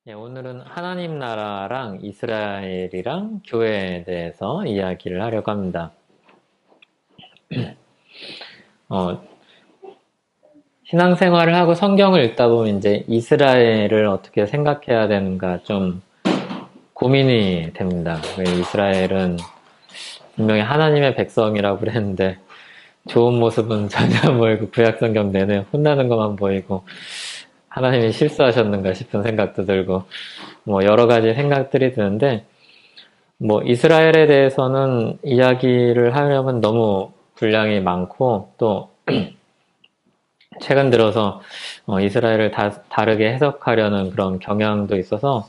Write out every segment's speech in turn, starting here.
오늘은 하나님 나라랑 이스라엘이랑 교회에 대해서 이야기를 하려고 합니다. 어, 신앙생활을 하고 성경을 읽다 보면 이제 이스라엘을 어떻게 생각해야 되는가 좀 고민이 됩니다. 이스라엘은 분명히 하나님의 백성이라고 그랬는데 좋은 모습은 전혀 안 보이고 구약성경 내내 혼나는 것만 보이고 하나님이 실수하셨는가 싶은 생각도 들고 뭐 여러 가지 생각들이 드는데 뭐 이스라엘에 대해서는 이야기를 하려면 너무 분량이 많고 또 최근 들어서 이스라엘을 다르게 해석하려는 그런 경향도 있어서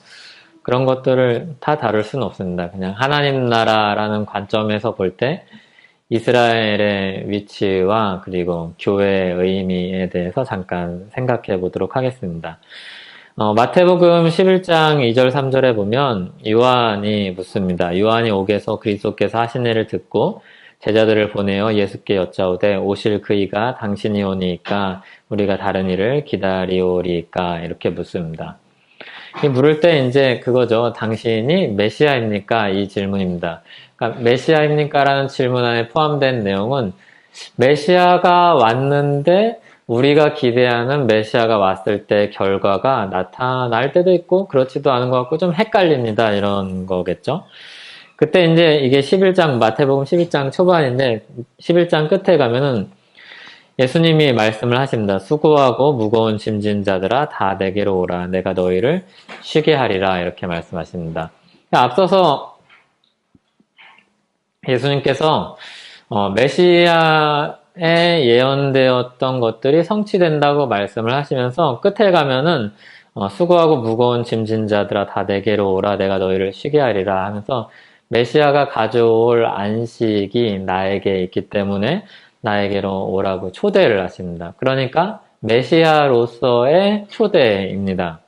그런 것들을 다 다룰 수는 없습니다. 그냥 하나님 나라라는 관점에서 볼 때 이스라엘의 위치와 그리고 교회의 의미에 대해서 잠깐 생각해 보도록 하겠습니다. 마태복음 11장 2절 3절에 보면 요한이 묻습니다. 요한이 옥에서 그리스도께서 하신 일을 듣고 제자들을 보내어 예수께 여짜오되 오실 그이가 당신이 오니까 우리가 다른 일을 기다리오리까 이렇게 묻습니다. 물을 때 이제 그거죠. 당신이 메시아입니까? 이 질문입니다. 그러니까 메시아입니까? 라는 질문 안에 포함된 내용은 메시아가 왔는데 우리가 기대하는 메시아가 왔을 때 결과가 나타날 때도 있고 그렇지도 않은 것 같고 좀 헷갈립니다. 이런 거겠죠. 그때 이제 이게 11장 마태복음 11장 초반인데 11장 끝에 가면은 예수님이 말씀을 하십니다. 수고하고 무거운 짐진 자들아 다 내게로 오라 내가 너희를 쉬게 하리라 이렇게 말씀하십니다. 앞서서 예수님께서 메시아에 예언되었던 것들이 성취된다고 말씀을 하시면서 끝에 가면은 수고하고 무거운 짐진 자들아 다 내게로 오라 내가 너희를 쉬게 하리라 하면서 메시아가 가져올 안식이 나에게 있기 때문에 나에게로 오라고 초대를 하십니다. 그러니까 메시아로서의 초대입니다.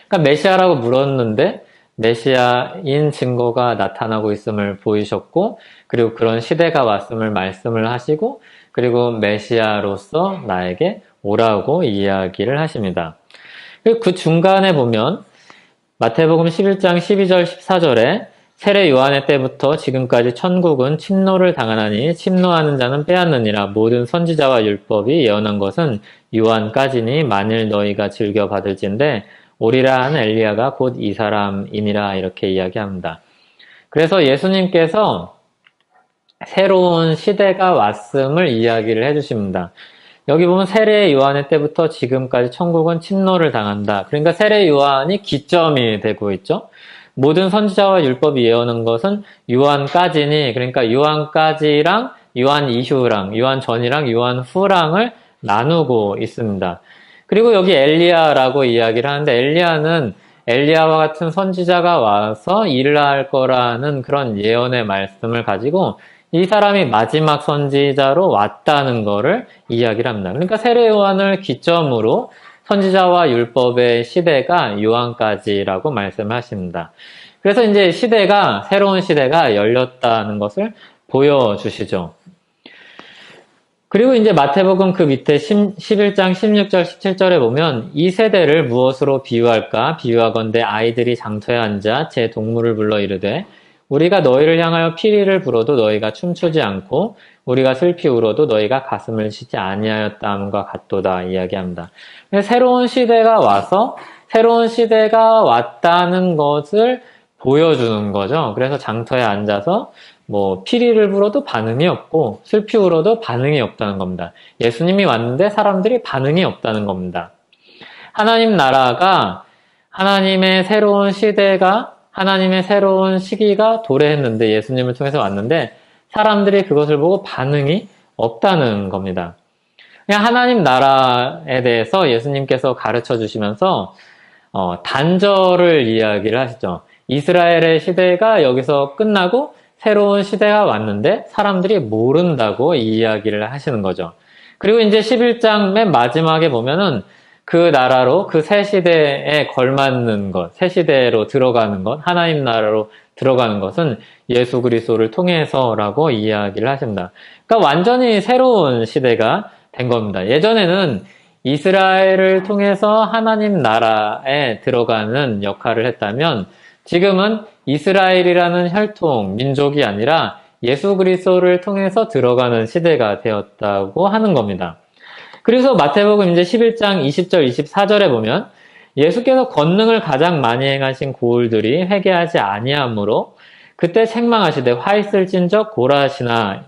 그러니까 메시아라고 물었는데 메시아인 증거가 나타나고 있음을 보이셨고 그리고 그런 시대가 왔음을 말씀을 하시고 그리고 메시아로서 나에게 오라고 이야기를 하십니다. 그 중간에 보면 마태복음 11장 12절 14절에 세례 요한의 때부터 지금까지 천국은 침노를 당하나니 침노하는 자는 빼앗느니라. 모든 선지자와 율법이 예언한 것은 요한까지니 만일 너희가 즐겨 받을진대 오리라 한 엘리야가 곧 이 사람이니라 이렇게 이야기합니다. 그래서 예수님께서 새로운 시대가 왔음을 이야기를 해주십니다. 여기 보면 세례 요한의 때부터 지금까지 천국은 침노를 당한다. 그러니까 세례 요한이 기점이 되고 있죠. 모든 선지자와 율법이 예언한 것은 요한까지니 그러니까 요한까지랑 요한 이후랑 요한 전이랑 요한 후랑을 나누고 있습니다. 그리고 여기 엘리야라고 이야기를 하는데 엘리야는 엘리야와 같은 선지자가 와서 일을 할 거라는 그런 예언의 말씀을 가지고 이 사람이 마지막 선지자로 왔다는 거를 이야기를 합니다. 그러니까 세례 요한을 기점으로 선지자와 율법의 시대가 요한까지라고 말씀하십니다. 그래서 이제 새로운 시대가 열렸다는 것을 보여주시죠. 그리고 이제 마태복음 그 밑에 11장 16절 17절에 보면 이 세대를 무엇으로 비유할까? 비유하건대 아이들이 장터에 앉아 제 동물을 불러 이르되 우리가 너희를 향하여 피리를 불어도 너희가 춤추지 않고 우리가 슬피 울어도 너희가 가슴을 치지 아니하였다함과 같도다 이야기합니다. 새로운 시대가 와서 새로운 시대가 왔다는 것을 보여주는 거죠. 그래서 장터에 앉아서 뭐 피리를 불어도 반응이 없고 슬피 울어도 반응이 없다는 겁니다. 예수님이 왔는데 사람들이 반응이 없다는 겁니다. 하나님 나라가 하나님의 새로운 시대가 하나님의 새로운 시기가 도래했는데 예수님을 통해서 왔는데 사람들이 그것을 보고 반응이 없다는 겁니다. 그냥 하나님 나라에 대해서 예수님께서 가르쳐 주시면서 단절을 이야기를 하시죠. 이스라엘의 시대가 여기서 끝나고 새로운 시대가 왔는데 사람들이 모른다고 이야기를 하시는 거죠. 그리고 이제 11장 맨 마지막에 보면은 그 나라로 그 새 시대에 걸맞는 것, 새 시대로 들어가는 것, 하나님 나라로 들어가는 것은 예수 그리스도를 통해서라고 이야기를 하십니다. 그러니까 완전히 새로운 시대가 된 겁니다. 예전에는 이스라엘을 통해서 하나님 나라에 들어가는 역할을 했다면 지금은 이스라엘이라는 혈통, 민족이 아니라 예수 그리스도를 통해서 들어가는 시대가 되었다고 하는 겁니다. 그래서 마태복음 이제 11장 20절, 24절에 보면 예수께서 권능을 가장 많이 행하신 고을들이 회개하지 아니하므로 그때 책망하시되 화 있을진저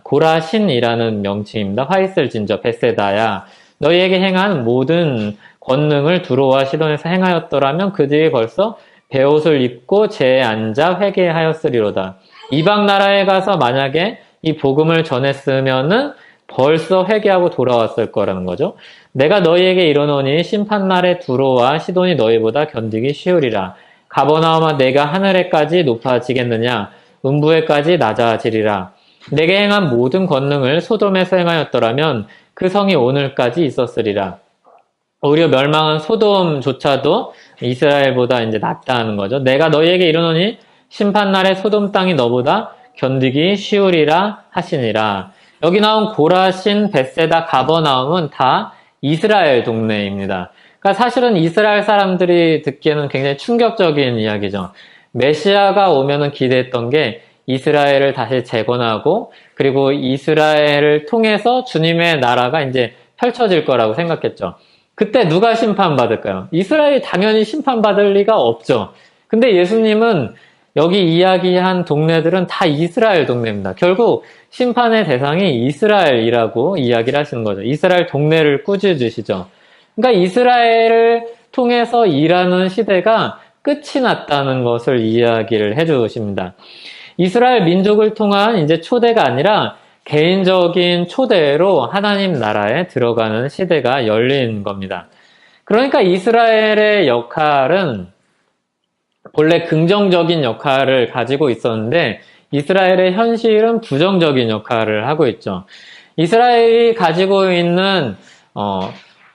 고라신이라는 명칭입니다. 화 있을진저 베세다야 너희에게 행한 모든 권능을 두로와 시돈에서 행하였더라면 그들이 벌써 베옷을 입고 재에 앉아 회개하였으리로다. 이방 나라에 가서 만약에 이 복음을 전했으면은 벌써 회개하고 돌아왔을 거라는 거죠. 내가 너희에게 이르노니 심판날에 두로와 시돈이 너희보다 견디기 쉬우리라. 가버나움아 내가 하늘에까지 높아지겠느냐 음부에까지 낮아지리라. 내게 행한 모든 권능을 소돔에서 행하였더라면 그 성이 오늘까지 있었으리라. 오히려 멸망한 소돔조차도 이스라엘보다 이제 낫다는 거죠. 내가 너희에게 이르노니 심판날에 소돔 땅이 너보다 견디기 쉬우리라 하시니라. 여기 나온 고라신, 벳세다, 가버나움은 다 이스라엘 동네입니다. 그러니까 사실은 이스라엘 사람들이 듣기에는 굉장히 충격적인 이야기죠. 메시아가 오면은 기대했던 게 이스라엘을 다시 재건하고 그리고 이스라엘을 통해서 주님의 나라가 이제 펼쳐질 거라고 생각했죠. 그때 누가 심판받을까요? 이스라엘이 당연히 심판받을 리가 없죠. 근데 예수님은 여기 이야기한 동네들은 다 이스라엘 동네입니다. 결국 심판의 대상이 이스라엘이라고 이야기를 하시는 거죠. 이스라엘 동네를 꾸짖으시죠. 그러니까 이스라엘을 통해서 일하는 시대가 끝이 났다는 것을 이야기를 해주십니다. 이스라엘 민족을 통한 이제 초대가 아니라 개인적인 초대로 하나님 나라에 들어가는 시대가 열린 겁니다. 그러니까 이스라엘의 역할은 본래 긍정적인 역할을 가지고 있었는데 이스라엘의 현실은 부정적인 역할을 하고 있죠. 이스라엘이 가지고 있는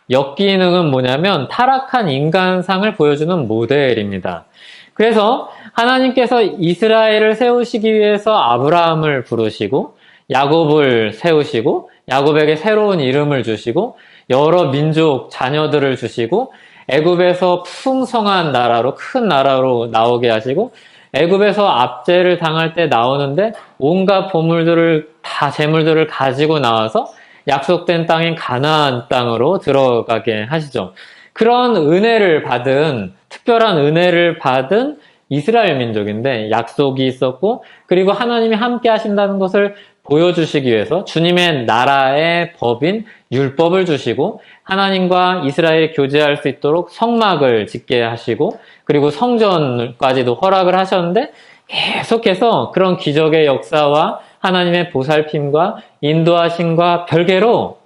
역기능은 뭐냐면 타락한 인간상을 보여주는 모델입니다. 그래서 하나님께서 이스라엘을 세우시기 위해서 아브라함을 부르시고 야곱을 세우시고 야곱에게 새로운 이름을 주시고 여러 민족 자녀들을 주시고 애굽에서 풍성한 나라로 큰 나라로 나오게 하시고 애굽에서 압제를 당할 때 나오는데 온갖 보물들을 다 재물들을 가지고 나와서 약속된 땅인 가나안 땅으로 들어가게 하시죠. 그런 은혜를 받은 특별한 은혜를 받은 이스라엘 민족인데 약속이 있었고 그리고 하나님이 함께 하신다는 것을 보여주시기 위해서 주님의 나라의 법인 율법을 주시고 하나님과 이스라엘이 교제할 수 있도록 성막을 짓게 하시고 그리고 성전까지도 허락을 하셨는데 계속해서 그런 기적의 역사와 하나님의 보살핌과 인도하심과 별개로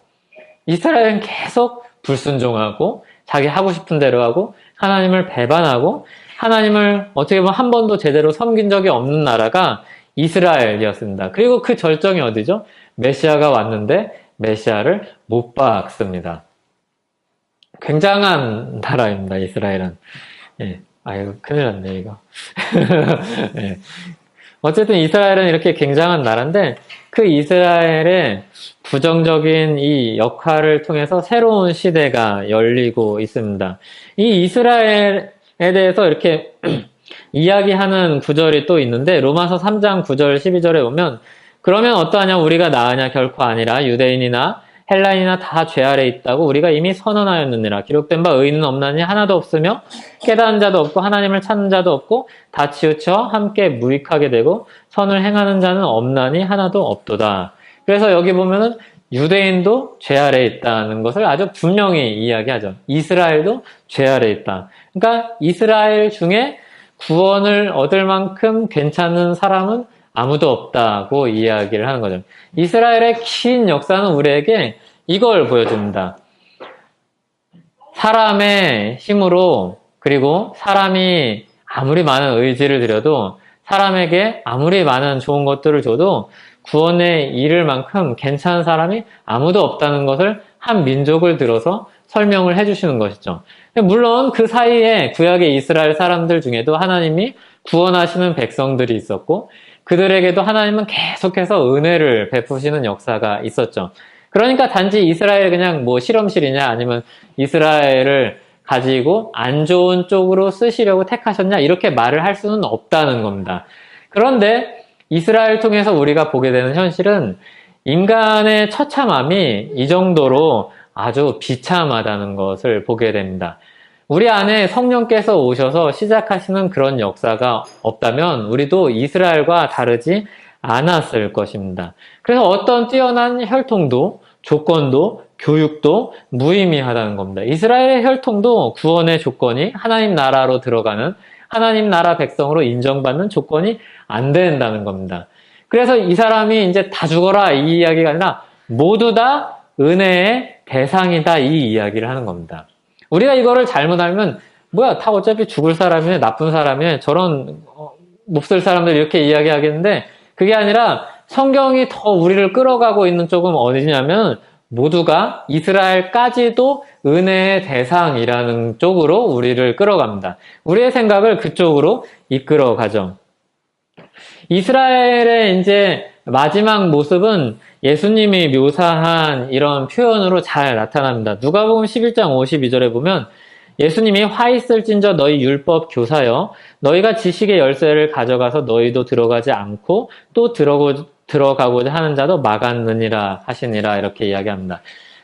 이스라엘은 계속 불순종하고 자기 하고 싶은 대로 하고 하나님을 배반하고 하나님을 어떻게 보면 한 번도 제대로 섬긴 적이 없는 나라가 이스라엘이었습니다. 그리고 그 절정이 어디죠? 메시아가 왔는데 메시아를 못 박습니다. 굉장한 나라입니다. 이스라엘은. 예. 아이고 큰일 났네 이거. 예. 어쨌든 이스라엘은 이렇게 굉장한 나라인데 그 이스라엘의 부정적인 이 역할을 통해서 새로운 시대가 열리고 있습니다. 이 이스라엘에 대해서 이렇게 이야기하는 구절이 또 있는데 로마서 3장 9절 12절에 보면 그러면 어떠하냐 우리가 나으냐 결코 아니라 유대인이나 헬라인이나 다 죄 아래 있다고 우리가 이미 선언하였느니라. 기록된 바 의인은 없나니 하나도 없으며 깨달은 자도 없고 하나님을 찾는 자도 없고 다 치우쳐 함께 무익하게 되고 선을 행하는 자는 없나니 하나도 없도다. 그래서 여기 보면은 유대인도 죄 아래 있다는 것을 아주 분명히 이야기하죠. 이스라엘도 죄 아래 있다. 그러니까 이스라엘 중에 구원을 얻을 만큼 괜찮은 사람은 아무도 없다고 이야기를 하는 거죠. 이스라엘의 긴 역사는 우리에게 이걸 보여줍니다. 사람의 힘으로 그리고 사람이 아무리 많은 의지를 들여도 사람에게 아무리 많은 좋은 것들을 줘도 구원에 이를 만큼 괜찮은 사람이 아무도 없다는 것을 한 민족을 들어서 설명을 해주시는 것이죠. 물론 그 사이에 구약의 이스라엘 사람들 중에도 하나님이 구원하시는 백성들이 있었고 그들에게도 하나님은 계속해서 은혜를 베푸시는 역사가 있었죠. 그러니까 단지 이스라엘 그냥 뭐 실험실이냐 아니면 이스라엘을 가지고 안 좋은 쪽으로 쓰시려고 택하셨냐 이렇게 말을 할 수는 없다는 겁니다. 그런데 이스라엘 통해서 우리가 보게 되는 현실은 인간의 처참함이 이 정도로 아주 비참하다는 것을 보게 됩니다. 우리 안에 성령께서 오셔서 시작하시는 그런 역사가 없다면 우리도 이스라엘과 다르지 않았을 것입니다. 그래서 어떤 뛰어난 혈통도 조건도 교육도 무의미하다는 겁니다. 이스라엘의 혈통도 구원의 조건이 하나님 나라로 들어가는 하나님 나라 백성으로 인정받는 조건이 안 된다는 겁니다. 그래서 이 사람이 이제 다 죽어라 이 이야기가 아니라 모두 다 은혜의 대상이다 이 이야기를 하는 겁니다. 우리가 이거를 잘못 알면 뭐야 다 어차피 죽을 사람이네 나쁜 사람이네 저런 몹쓸 사람들 이렇게 이야기하겠는데 그게 아니라 성경이 더 우리를 끌어가고 있는 쪽은 어디냐면 모두가 이스라엘까지도 은혜의 대상이라는 쪽으로 우리를 끌어갑니다. 우리의 생각을 그쪽으로 이끌어가죠. 이스라엘의 이제 마지막 모습은 예수님이 묘사한 이런 표현으로 잘 나타납니다. 누가복음 11장 52절에 보면 예수님이 화 있을진저 너희 율법 교사여 너희가 지식의 열쇠를 가져가서 너희도 들어가지 않고 또 들어가고자 하는 자도 막았느니라 하시니라 이렇게 이야기합니다.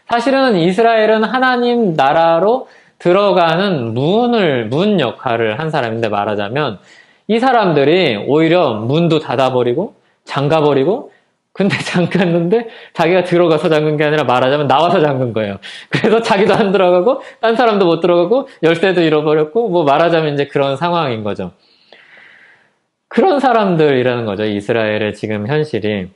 사실은 이스라엘은 하나님 나라로 들어가는 문 역할을 한 사람인데 말하자면 이 사람들이 오히려 문도 닫아버리고 잠가버리고 근데 잠갔는데 자기가 들어가서 잠근 게 아니라 말하자면 나와서 잠근 거예요. 그래서 자기도 안 들어가고 딴 사람도 못 들어가고 열쇠도 잃어버렸고 뭐 말하자면 이제 그런 상황인 거죠. 그런 사람들이라는 거죠. 이스라엘의 지금 현실이.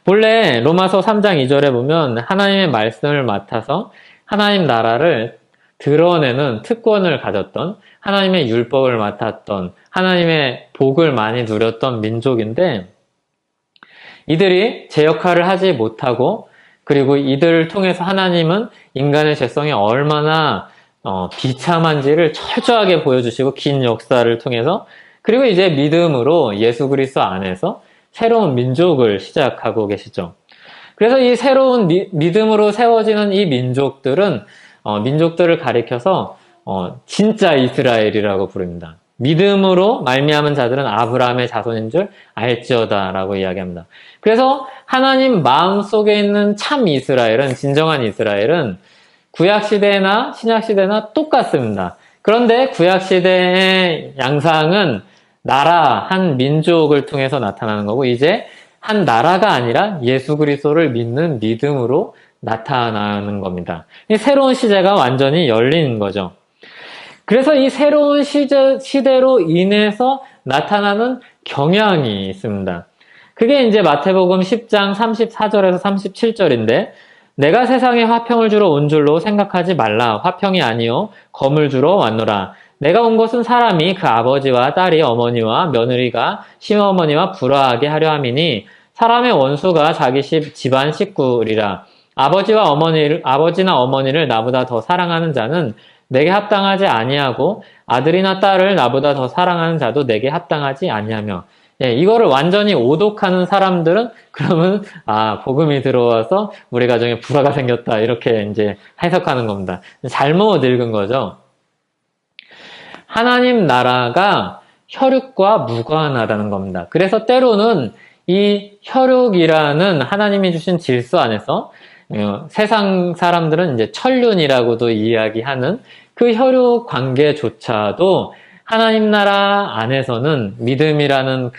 본래 로마서 3장 2절에 보면 하나님의 말씀을 맡아서 하나님 나라를 드러내는 특권을 가졌던 하나님의 율법을 맡았던 하나님의 복을 많이 누렸던 민족인데 이들이 제 역할을 하지 못하고 그리고 이들을 통해서 하나님은 인간의 죄성이 얼마나 비참한지를 철저하게 보여주시고 긴 역사를 통해서 그리고 이제 믿음으로 예수 그리스도 안에서 새로운 민족을 시작하고 계시죠. 그래서 이 새로운 믿음으로 세워지는 이 민족들은 민족들을 가리켜서 진짜 이스라엘이라고 부릅니다. 믿음으로 말미암은 자들은 아브라함의 자손인 줄 알지어다 라고 이야기합니다. 그래서 하나님 마음속에 있는 참 이스라엘은 진정한 이스라엘은 구약시대나 신약시대나 똑같습니다. 그런데 구약시대의 양상은 나라, 한 민족을 통해서 나타나는 거고 이제 한 나라가 아니라 예수 그리스도를 믿는 믿음으로 나타나는 겁니다. 이 새로운 시대가 완전히 열린 거죠. 그래서 이 새로운 시대로 인해서 나타나는 경향이 있습니다. 그게 이제 마태복음 10장 34절에서 37절인데 내가 세상에 화평을 주러 온 줄로 생각하지 말라. 화평이 아니요 검을 주러 왔노라. 내가 온 것은 사람이 그 아버지와 딸이 어머니와 며느리가 시어머니와 불화하게 하려 함이니 사람의 원수가 자기 집안 식구리라. 아버지나 어머니를 나보다 더 사랑하는 자는 내게 합당하지 아니하고 아들이나 딸을 나보다 더 사랑하는 자도 내게 합당하지 아니하며 이거를 완전히 오독하는 사람들은 그러면 복음이 들어와서 우리 가정에 불화가 생겼다 이렇게 이제 해석하는 겁니다. 잘못 읽은 거죠. 하나님 나라가 혈육과 무관하다는 겁니다. 그래서 때로는 이 혈육이라는 하나님이 주신 질서 안에서 세상 사람들은 이제 천륜이라고도 이야기하는 그 혈육 관계조차도 하나님 나라 안에서는 믿음이라는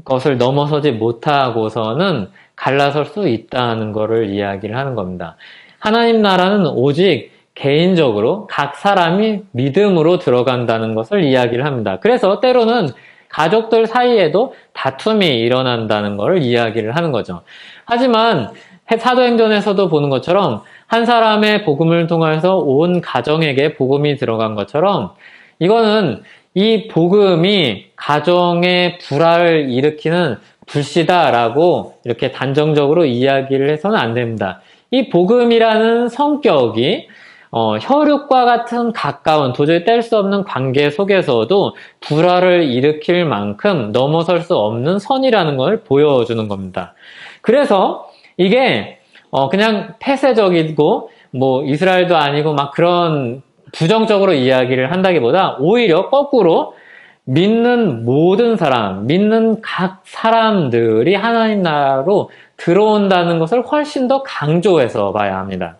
것을 넘어서지 못하고서는 갈라설 수 있다는 것을 이야기를 하는 겁니다. 하나님 나라는 오직 개인적으로 각 사람이 믿음으로 들어간다는 것을 이야기를 합니다. 그래서 때로는 가족들 사이에도 다툼이 일어난다는 것을 이야기를 하는 거죠. 하지만 사도행전에서도 보는 것처럼 한 사람의 복음을 통해서 온 가정에게 복음이 들어간 것처럼 이거는 이 복음이 가정의 불화를 일으키는 불씨다라고 이렇게 단정적으로 이야기를 해서는 안 됩니다. 이 복음이라는 성격이 혈육과 같은 가까운 도저히 뗄 수 없는 관계 속에서도 불화를 일으킬 만큼 넘어설 수 없는 선이라는 걸 보여주는 겁니다. 그래서 이게 그냥 폐쇄적이고 뭐 이스라엘도 아니고 막 그런 부정적으로 이야기를 한다기보다 오히려 거꾸로 믿는 모든 사람, 믿는 각 사람들이 하나님 나라로 들어온다는 것을 훨씬 더 강조해서 봐야 합니다.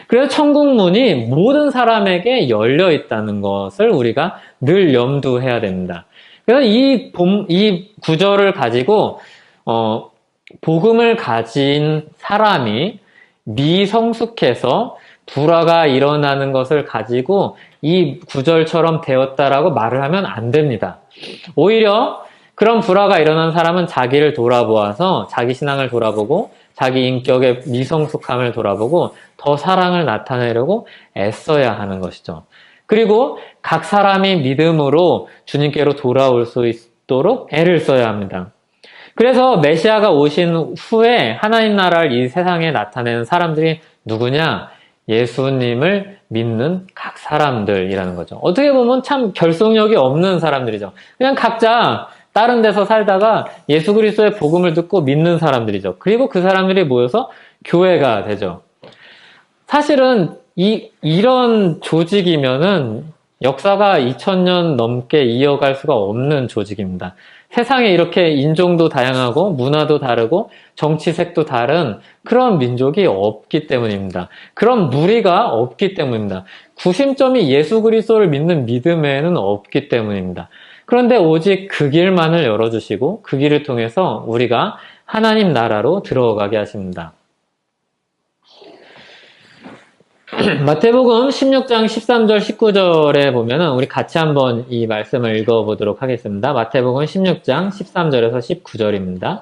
그래서 천국 문이 모든 사람에게 열려 있다는 것을 우리가 늘 염두해야 됩니다. 그래서 이 구절을 가지고 복음을 가진 사람이 미성숙해서 불화가 일어나는 것을 가지고 이 구절처럼 되었다라고 말을 하면 안 됩니다. 오히려 그런 불화가 일어난 사람은 자기를 돌아보아서 자기 신앙을 돌아보고 자기 인격의 미성숙함을 돌아보고 더 사랑을 나타내려고 애써야 하는 것이죠. 그리고 각 사람이 믿음으로 주님께로 돌아올 수 있도록 애를 써야 합니다. 그래서 메시아가 오신 후에 하나님 나라를 이 세상에 나타내는 사람들이 누구냐? 예수님을 믿는 각 사람들이라는 거죠. 어떻게 보면 참 결속력이 없는 사람들이죠. 그냥 각자 다른 데서 살다가 예수 그리스도의 복음을 듣고 믿는 사람들이죠. 그리고 그 사람들이 모여서 교회가 되죠. 사실은 이런 조직이면은 역사가 2000년 넘게 이어갈 수가 없는 조직입니다. 세상에 이렇게 인종도 다양하고 문화도 다르고 정치색도 다른 그런 민족이 없기 때문입니다. 그런 무리가 없기 때문입니다. 구심점이 예수 그리스도를 믿는 믿음에는 없기 때문입니다. 그런데 오직 그 길만을 열어주시고 그 길을 통해서 우리가 하나님 나라로 들어가게 하십니다. 마태복음 16장 13절 19절에 보면은 우리 같이 한번 이 말씀을 읽어보도록 하겠습니다. 마태복음 16장 13절에서 19절입니다.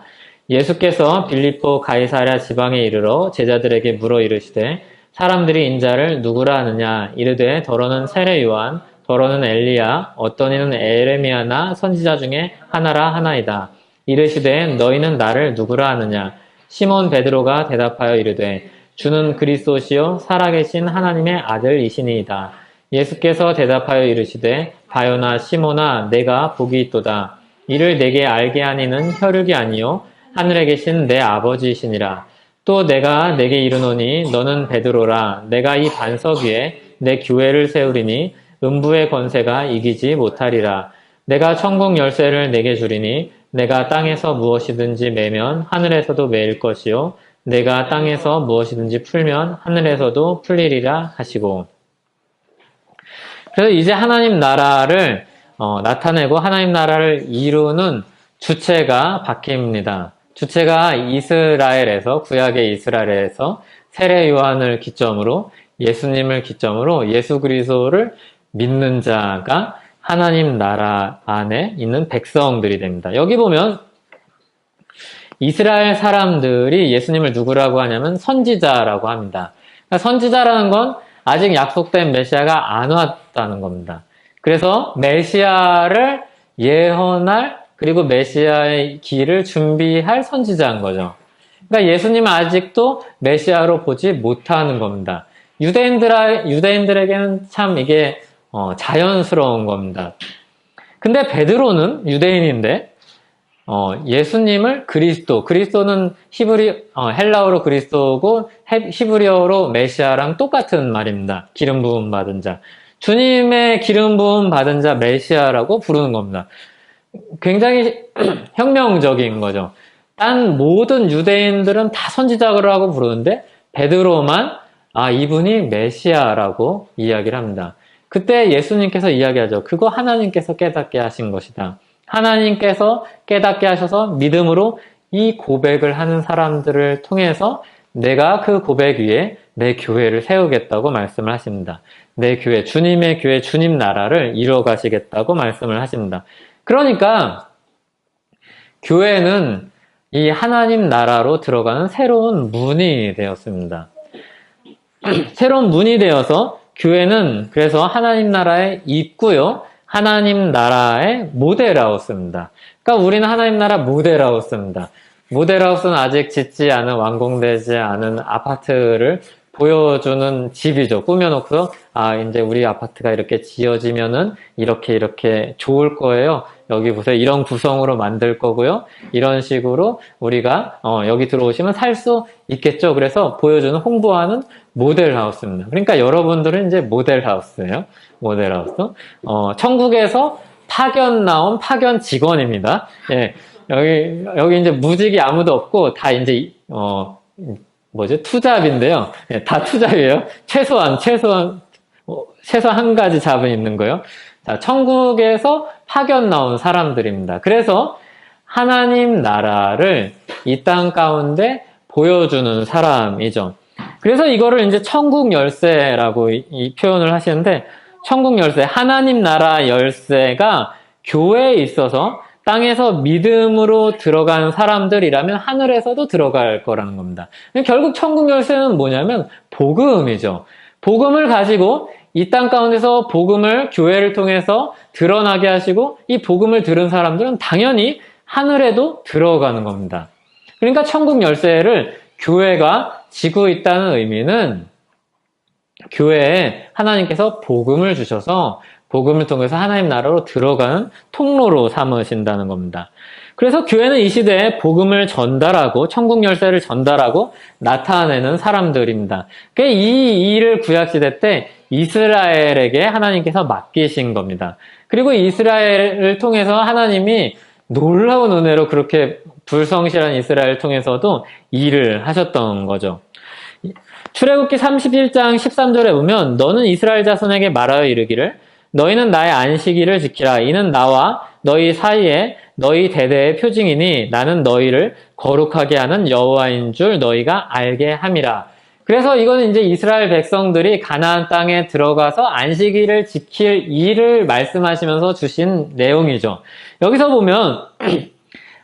예수께서 빌립보 가이사랴 지방에 이르러 제자들에게 물어 이르시되 사람들이 인자를 누구라 하느냐 이르되 더러는 세례 요한 더러는 엘리야 어떤 이는 에레미야나 선지자 중에 하나라 하나이다. 이르시되 너희는 나를 누구라 하느냐 시몬 베드로가 대답하여 이르되 주는 그리스도시요 살아계신 하나님의 아들이시니이다. 예수께서 대답하여 이르시되 바요나 시몬아 내가 복이 있도다. 이를 내게 알게 하니는 혈육이 아니요 하늘에 계신 내 아버지이시니라. 또 내가 내게 이르노니 너는 베드로라. 내가 이 반석 위에 내 교회를 세우리니 음부의 권세가 이기지 못하리라. 내가 천국 열쇠를 내게 주리니 내가 땅에서 무엇이든지 매면 하늘에서도 매일 것이요 내가 땅에서 무엇이든지 풀면 하늘에서도 풀리리라 하시고. 그래서 이제 하나님 나라를 나타내고 하나님 나라를 이루는 주체가 바뀝니다. 주체가 이스라엘에서 구약의 이스라엘에서 세례 요한을 기점으로 예수님을 기점으로 예수 그리스도를 믿는 자가 하나님 나라 안에 있는 백성들이 됩니다. 여기 보면 이스라엘 사람들이 예수님을 누구라고 하냐면 선지자라고 합니다. 그러니까 선지자라는 건 아직 약속된 메시아가 안 왔다는 겁니다. 그래서 메시아를 예언할 그리고 메시아의 길을 준비할 선지자인 거죠. 그러니까 예수님은 아직도 메시아로 보지 못하는 겁니다. 유대인들에게는 참 이게 자연스러운 겁니다. 근데 베드로는 유대인인데 예수님을 그리스도는 헬라어로 그리스도고 히브리어로 메시아랑 똑같은 말입니다. 기름 부음 받은 자. 주님의 기름 부음 받은 자 메시아라고 부르는 겁니다. 굉장히 혁명적인 거죠. 딴 모든 유대인들은 다 선지자라고 부르는데 베드로만 이분이 메시아라고 이야기를 합니다. 그때 예수님께서 이야기하죠. 그거 하나님께서 깨닫게 하신 것이다. 하나님께서 깨닫게 하셔서 믿음으로 이 고백을 하는 사람들을 통해서 내가 그 고백 위에 내 교회를 세우겠다고 말씀을 하십니다. 내 교회, 주님의 교회, 주님 나라를 이루어 가시겠다고 말씀을 하십니다. 그러니까 교회는 이 하나님 나라로 들어가는 새로운 문이 되었습니다. 새로운 문이 되어서 교회는 그래서 하나님 나라의 입구요. 하나님 나라의 모델하우스입니다. 그러니까 우리는 하나님 나라 모델하우스입니다. 모델하우스는 아직 짓지 않은 완공되지 않은 아파트를 보여주는 집이죠. 꾸며놓고서, 아, 이제 우리 아파트가 이렇게 지어지면은 이렇게 좋을 거예요. 여기 보세요. 이런 구성으로 만들 거고요. 이런 식으로 우리가, 여기 들어오시면 살 수 있겠죠. 그래서 보여주는, 홍보하는 모델하우스입니다. 그러니까 여러분들은 이제 모델하우스예요. 모델하우스. 천국에서 파견 나온 파견 직원입니다. 예. 여기 이제 무직이 아무도 없고, 다 이제, 투잡인데요. 예, 다 투잡이에요. 최소한 한 가지 잡은 있는 거예요. 자, 천국에서 파견 나온 사람들입니다. 그래서 하나님 나라를 이 땅 가운데 보여주는 사람이죠. 그래서 이거를 이제 천국 열쇠라고 이 표현을 하시는데, 천국 열쇠, 하나님 나라 열쇠가 교회에 있어서 땅에서 믿음으로 들어간 사람들이라면 하늘에서도 들어갈 거라는 겁니다. 결국 천국 열쇠는 뭐냐면 복음이죠. 복음을 가지고 이 땅 가운데서 복음을 교회를 통해서 드러나게 하시고, 이 복음을 들은 사람들은 당연히 하늘에도 들어가는 겁니다. 그러니까 천국 열쇠를 교회가 지고 있다는 의미는, 교회에 하나님께서 복음을 주셔서 복음을 통해서 하나님 나라로 들어가는 통로로 삼으신다는 겁니다. 그래서 교회는 이 시대에 복음을 전달하고 천국 열쇠를 전달하고 나타내는 사람들입니다. 이 일을 구약시대 때 이스라엘에게 하나님께서 맡기신 겁니다. 그리고 이스라엘을 통해서 하나님이 놀라운 은혜로 그렇게 불성실한 이스라엘을 통해서도 일을 하셨던 거죠. 출애굽기 31장 13절에 보면, 너는 이스라엘 자손에게 말하여 이르기를 너희는 나의 안식일을 지키라. 이는 나와 너희 사이에 너희 대대의 표징이니 나는 너희를 거룩하게 하는 여호와인 줄 너희가 알게 함이라. 그래서 이거는 이제 이스라엘 백성들이 가나안 땅에 들어가서 안식일을 지킬 일을 말씀하시면서 주신 내용이죠. 여기서 보면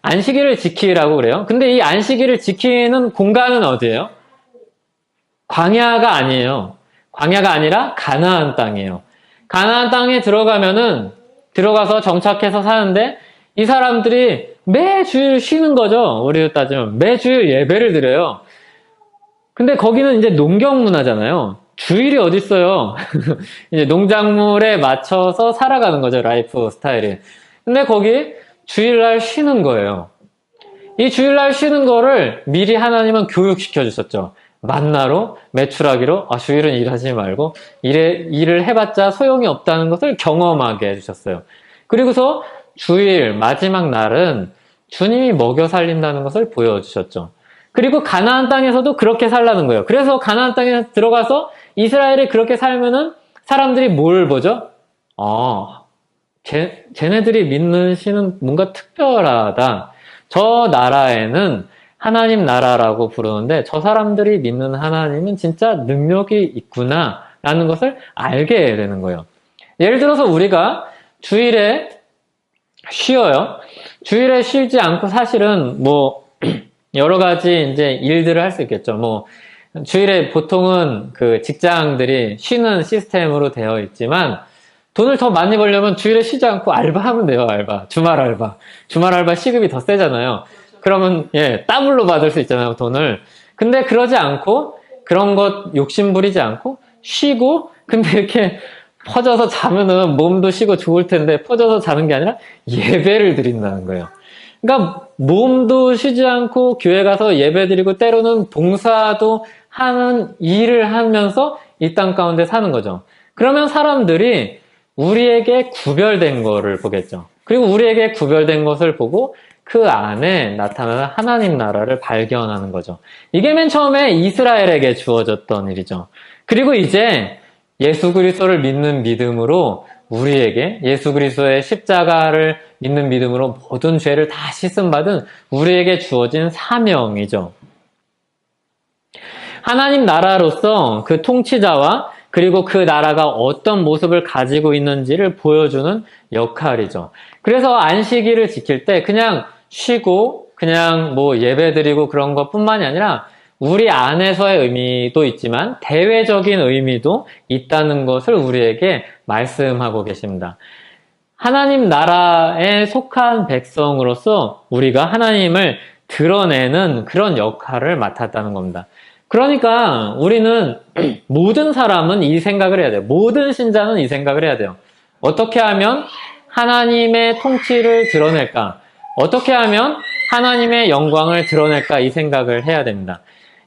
안식일을 지키라고 그래요. 근데 이 안식일을 지키는 공간은 어디예요? 광야가 아니에요. 광야가 아니라 가나안 땅이에요. 가나안 땅에 들어가서 정착해서 사는데, 이 사람들이 매주일 쉬는 거죠. 우리로 따지면 매주일 예배를 드려요. 근데 거기는 이제 농경 문화잖아요. 주일이 어디 있어요? 이제 농작물에 맞춰서 살아가는 거죠, 라이프 스타일이. 근데 거기 주일날 쉬는 거예요. 이 주일날 쉬는 거를 미리 하나님은 교육시켜 주셨죠. 만나로, 매출하기로, 주일은 일하지 말고 일을 해봤자 소용이 없다는 것을 경험하게 해주셨어요. 그리고서 주일 마지막 날은 주님이 먹여 살린다는 것을 보여주셨죠. 그리고 가나안 땅에서도 그렇게 살라는 거예요. 그래서 가나안 땅에 들어가서 이스라엘이 그렇게 살면은 사람들이 뭘 보죠? 쟤네들이 믿는 신은 뭔가 특별하다. 저 나라에는 하나님 나라라고 부르는데 저 사람들이 믿는 하나님은 진짜 능력이 있구나 라는 것을 알게 되는 거예요. 예를 들어서 우리가 주일에 쉬어요. 주일에 쉬지 않고 사실은 여러 가지 이제 일들을 할 수 있겠죠. 주일에 보통은 그 직장들이 쉬는 시스템으로 되어 있지만, 돈을 더 많이 벌려면 주일에 쉬지 않고 알바하면 돼요. 주말 알바 시급이 더 세잖아요. 그러면 더블로 받을 수 있잖아요, 돈을. 근데 그러지 않고, 그런 것 욕심 부리지 않고 쉬고, 근데 이렇게 퍼져서 자면은 몸도 쉬고 좋을 텐데 퍼져서 자는 게 아니라 예배를 드린다는 거예요. 그러니까 몸도 쉬지 않고 교회 가서 예배 드리고 때로는 봉사도 하는 일을 하면서 이 땅 가운데 사는 거죠. 그러면 사람들이 우리에게 구별된 거를 보겠죠. 그리고 우리에게 구별된 것을 보고 그 안에 나타나는 하나님 나라를 발견하는 거죠. 이게 맨 처음에 이스라엘에게 주어졌던 일이죠. 그리고 이제 예수 그리스도를 믿는 믿음으로 우리에게, 예수 그리스도의 십자가를 믿는 믿음으로 모든 죄를 다 씻음받은 우리에게 주어진 사명이죠. 하나님 나라로서 그 통치자와 그리고 그 나라가 어떤 모습을 가지고 있는지를 보여주는 역할이죠. 그래서 안식일을 지킬 때 그냥 쉬고 그냥 예배드리고 그런 것뿐만이 아니라 우리 안에서의 의미도 있지만 대외적인 의미도 있다는 것을 우리에게 말씀하고 계십니다. 하나님 나라에 속한 백성으로서 우리가 하나님을 드러내는 그런 역할을 맡았다는 겁니다. 그러니까 우리는 모든 사람은 이 생각을 해야 돼요. 모든 신자는 이 생각을 해야 돼요. 어떻게 하면 하나님의 통치를 드러낼까? 어떻게 하면 하나님의 영광을 드러낼까? 이 생각을 해야 됩니다.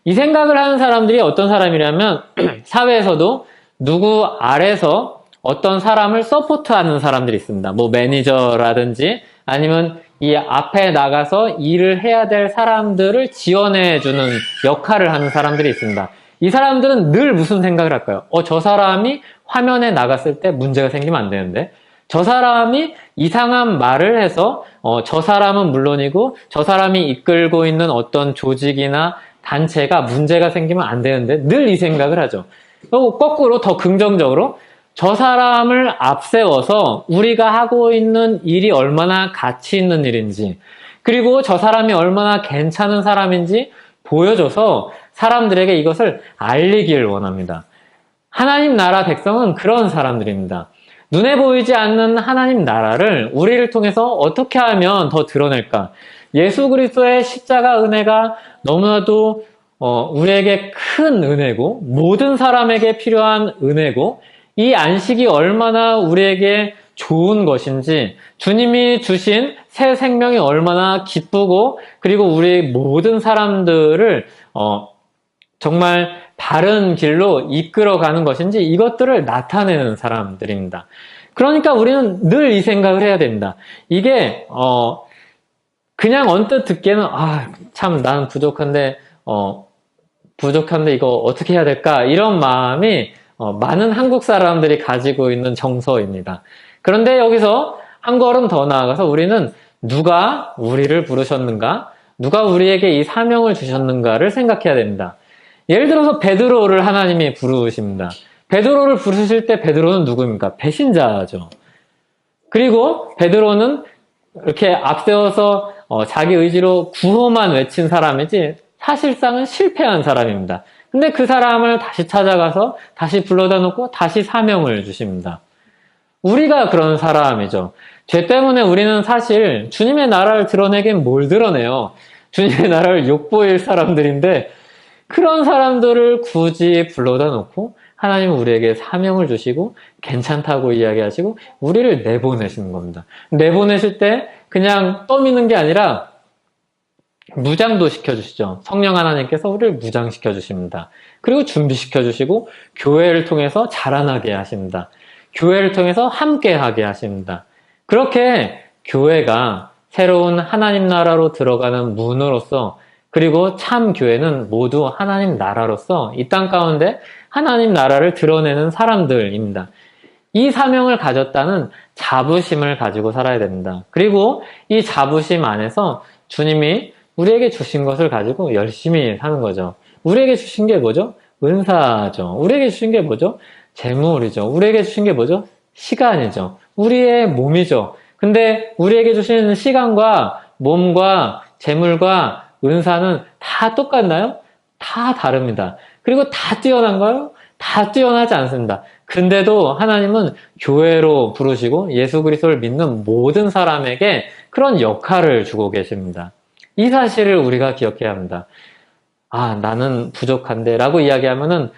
이 생각을 하는 사람들이 어떤 사람이라면 사회에서도 누구 아래서 어떤 사람을 서포트하는 사람들이 있습니다. 뭐 매니저라든지 아니면 이 앞에 나가서 일을 해야 될 사람들을 지원해주는 역할을 하는 사람들이 있습니다. 이 사람들은 늘 무슨 생각을 할까요? 저 사람이 화면에 나갔을 때 문제가 생기면 안 되는데, 저 사람이 이상한 말을 해서 저 사람은 물론이고 저 사람이 이끌고 있는 어떤 조직이나 단체가 문제가 생기면 안 되는데 늘 이 생각을 하죠. 그리고 거꾸로 더 긍정적으로 저 사람을 앞세워서 우리가 하고 있는 일이 얼마나 가치 있는 일인지, 그리고 저 사람이 얼마나 괜찮은 사람인지 보여줘서 사람들에게 이것을 알리길 원합니다. 하나님 나라 백성은 그런 사람들입니다. 눈에 보이지 않는 하나님 나라를 우리를 통해서 어떻게 하면 더 드러낼까? 예수 그리스도의 십자가 은혜가 너무나도 우리에게 큰 은혜고 모든 사람에게 필요한 은혜고, 이 안식이 얼마나 우리에게 좋은 것인지, 주님이 주신 새 생명이 얼마나 기쁘고 그리고 우리 모든 사람들을 정말 바른 길로 이끌어가는 것인지 이것들을 나타내는 사람들입니다. 그러니까 우리는 늘 이 생각을 해야 됩니다. 이게 그냥 언뜻 듣기에는 참 나는 부족한데 이거 어떻게 해야 될까? 이런 마음이 많은 한국 사람들이 가지고 있는 정서입니다. 그런데 여기서 한 걸음 더 나아가서 우리는 누가 우리를 부르셨는가? 누가 우리에게 이 사명을 주셨는가를 생각해야 됩니다. 예를 들어서 베드로를 하나님이 부르십니다. 베드로를 부르실 때 베드로는 누구입니까? 배신자죠. 그리고 베드로는 이렇게 앞세워서 자기 의지로 구호만 외친 사람이지 사실상은 실패한 사람입니다. 근데 그 사람을 다시 찾아가서 다시 불러다 놓고 다시 사명을 주십니다. 우리가 그런 사람이죠. 죄 때문에 우리는 사실 주님의 나라를 드러내긴 뭘 드러내요. 주님의 나라를 욕보일 사람들인데 그런 사람들을 굳이 불러다 놓고 하나님은 우리에게 사명을 주시고 괜찮다고 이야기하시고 우리를 내보내시는 겁니다. 내보내실 때 그냥 떠미는 게 아니라 무장도 시켜주시죠. 성령 하나님께서 우리를 무장시켜 주십니다. 그리고 준비시켜 주시고 교회를 통해서 자라나게 하십니다. 교회를 통해서 함께하게 하십니다. 그렇게 교회가 새로운 하나님 나라로 들어가는 문으로서, 그리고 참 교회는 모두 하나님 나라로서 이 땅 가운데 하나님 나라를 드러내는 사람들입니다. 이 사명을 가졌다는 자부심을 가지고 살아야 됩니다. 그리고 이 자부심 안에서 주님이 우리에게 주신 것을 가지고 열심히 사는 거죠. 우리에게 주신 게 뭐죠? 은사죠. 우리에게 주신 게 뭐죠? 재물이죠. 우리에게 주신 게 뭐죠? 시간이죠. 우리의 몸이죠. 근데 우리에게 주신 시간과 몸과 재물과 은사는 다 똑같나요? 다 다릅니다. 그리고 다 뛰어난가요? 다 뛰어나지 않습니다. 근데도 하나님은 교회로 부르시고 예수 그리스도를 믿는 모든 사람에게 그런 역할을 주고 계십니다. 이 사실을 우리가 기억해야 합니다. 나는 부족한데 라고 이야기하면은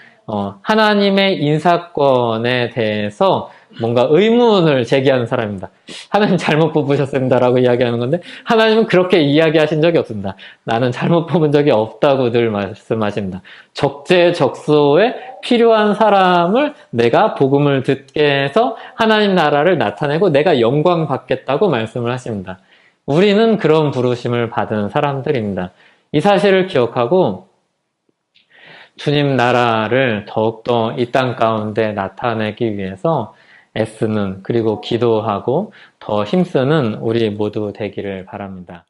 하나님의 인사권에 대해서 뭔가 의문을 제기하는 사람입니다. 하나님 잘못 뽑으셨습니다 라고 이야기하는 건데 하나님은 그렇게 이야기하신 적이 없습니다. 나는 잘못 뽑은 적이 없다고 늘 말씀하십니다. 적재적소에 필요한 사람을 내가 복음을 듣게 해서 하나님 나라를 나타내고 내가 영광 받겠다고 말씀을 하십니다. 우리는 그런 부르심을 받은 사람들입니다. 이 사실을 기억하고 주님 나라를 더욱더 이 땅 가운데 나타내기 위해서 애쓰는, 그리고 기도하고 더 힘쓰는 우리 모두 되기를 바랍니다.